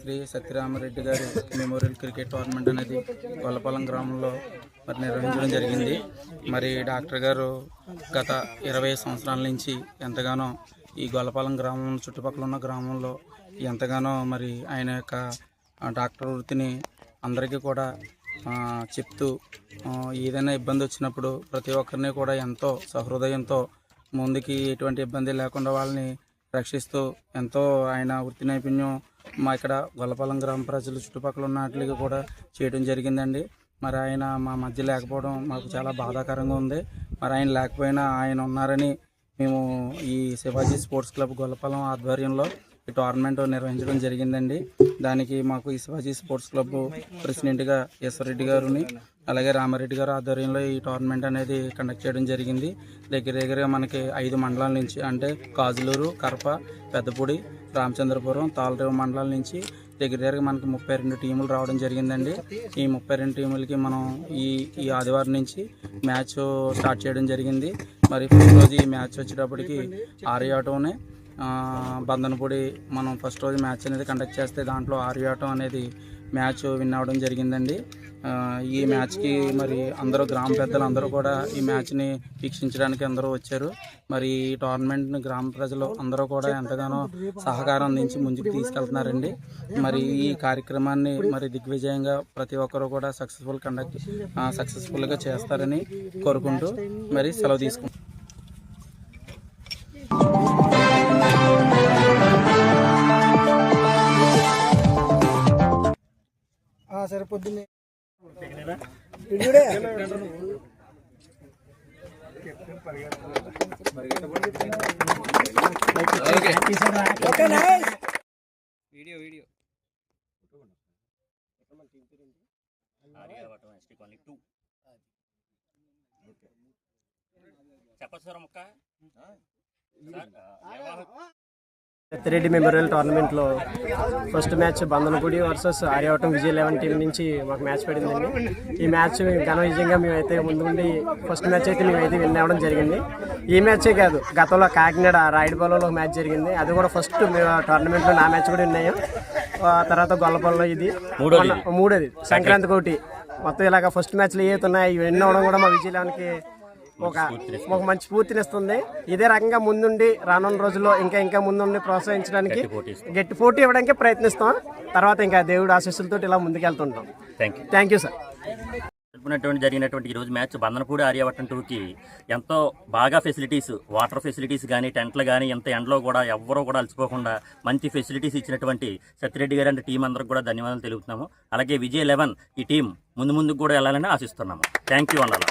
శ్రీ సత్యరామరెడ్డి గారి memorial cricket tournament అనేది గొల్లపాలెం గ్రామంలో మరి నిర్వహించడం జరిగింది. మరి డాక్టర్ గారు గత 20 సంవత్సరాల నుంచి ఎంతగానో ఈ గొల్లపాలెం గ్రామం చుట్టుపక్కల ఉన్న గ్రామంలో ఎంతగానో మరి ఆయన యొక్క డాక్టర్ వృత్తిని అందరికీ కూడా చెప్తూ ఏదైనా ఇబ్బంది వచ్చినప్పుడు ప్రతి ఒక్కరిని కూడా ఎంతో సహృదయంతో ముందుకి ఎటువంటి ఇబ్బంది లేకుండా వాళ్ళని రక్షిస్తూ ఎంతో ఆయన వృత్తి నైపుణ్యం మా ఇక్కడ గొల్లపాలెం గ్రామ ప్రజలు చుట్టుపక్కల ఉన్న వాటికి కూడా చేయడం జరిగిందండి. మరి ఆయన మా మధ్య లేకపోవడం మాకు చాలా బాధాకరంగా ఉంది. మరి ఆయన లేకపోయినా ఆయన ఉన్నారని మేము ఈ శివాజీ స్పోర్ట్స్ క్లబ్ గొల్లపాలెం ఆధ్వర్యంలో ఈ టోర్నమెంట్ నిర్వహించడం జరిగిందండి. దానికి మాకు ఈ శివాజీ స్పోర్ట్స్ క్లబ్ ప్రెసిడెంట్గా ఈశ్వరరెడ్డి గారిని అలాగే రామారెడ్డి గారు ఆధ్వర్యంలో ఈ టోర్నమెంట్ అనేది కండక్ట్ చేయడం జరిగింది. దగ్గరగా మనకి 5 మండలాల నుంచి అంటే కాజులూరు, కరప, పెద్దపూడి, రామచంద్రపురం, తాళరేవు మండలాల నుంచి దగ్గరగా మనకి 32 టీములు రావడం జరిగిందండి. ఈ 32 టీములకి మనం ఈ ఆదివారం నుంచి మ్యాచ్ స్టార్ట్ చేయడం జరిగింది. మరి ఫస్ట్ రోజు ఈ మ్యాచ్ వచ్చేటప్పటికి ఆర్యాటోనే బంధనపూడి మనం ఫస్ట్ రోజు మ్యాచ్ అనేది కండక్ట్ చేస్తే దాంట్లో ఆర్యాటం అనేది మ్యాచ్ విన్ అవ్వడం జరిగిందండి. ఈ మ్యాచ్కి మరి అందరూ గ్రామ పెద్దలు అందరూ కూడా ఈ మ్యాచ్ని వీక్షించడానికి అందరూ వచ్చారు. మరి ఈ టోర్నమెంట్ని గ్రామ ప్రజలు అందరూ కూడా ఎంతగానో సహకారం అందించి ముందుకు తీసుకెళ్తున్నారండి. మరి ఈ కార్యక్రమాన్ని మరి దిగ్విజయంగా ప్రతి ఒక్కరూ కూడా సక్సెస్ఫుల్గా చేస్తారని కోరుకుంటూ మరి సెలవు తీసుకుంటాం. సరే పొద్దున్నే వీడియో సత్యరెడ్డి మెమోరియల్ టోర్నమెంట్లో first match Bandhanapudi versus Aryavatam Vijay 11 team నుంచి మాకు మ్యాచ్ పడిందండి. ఈ మ్యాచ్ ఘన విజయంగా మేమైతే ముందుండి ఫస్ట్ మ్యాచ్ అయితే మేమైతే విన్ అవ్వడం జరిగింది. ఈ మ్యాచే కాదు, గతంలో కాకినాడ రాయుడుపాలెంలో మ్యాచ్ జరిగింది, అది కూడా ఫస్ట్ టోర్నమెంట్లో నా మ్యాచ్ కూడా విన్ అయ్యాం. తర్వాత గొల్లపాలెంలో ఇది మూడోది, సంక్రాంతి కోటి. మొత్తం ఇలాగ ఫస్ట్ మ్యాచ్లు ఏవైతే ఉన్నాయో ఇవి విన్ అవ్వడం కూడా మా విజయ్ 11కి ఒక మంచి స్ఫూర్తినిస్తుంది. ఇదే రకంగా ముందుండి రానున్న రోజుల్లో ఇంకా ముందుండి ప్రోత్సహించడానికి గట్టి పోటీ ఇవ్వడానికి ప్రయత్నిస్తాం. తర్వాత ఇంకా దేవుడి ఆశీస్సులతో ఇలా ముందుకెళ్తుంటాం. Thank you sir. జరిగినటువంటి ఈరోజు మ్యాచ్ బంధనపూడి ఆర్యావటం 2కి ఎంతో బాగా ఫెసిలిటీస్, వాటర్ ఫెసిలిటీస్ కానీ టెంట్లు కానీ ఎంత ఎండలో కూడా ఎవ్వరూ కూడా అలసిపోకుండా మంచి ఫెసిలిటీస్ ఇచ్చినటువంటి సత్యరెడ్డి గారి టీం అందరికి కూడా ధన్యవాదాలు తెలుపుతున్నాము. అలాగే విజయ్ 11 ఈ టీం ముందుకు కూడా వెళ్ళాలని ఆశిస్తున్నాము. థ్యాంక్ యూ అన్నాను.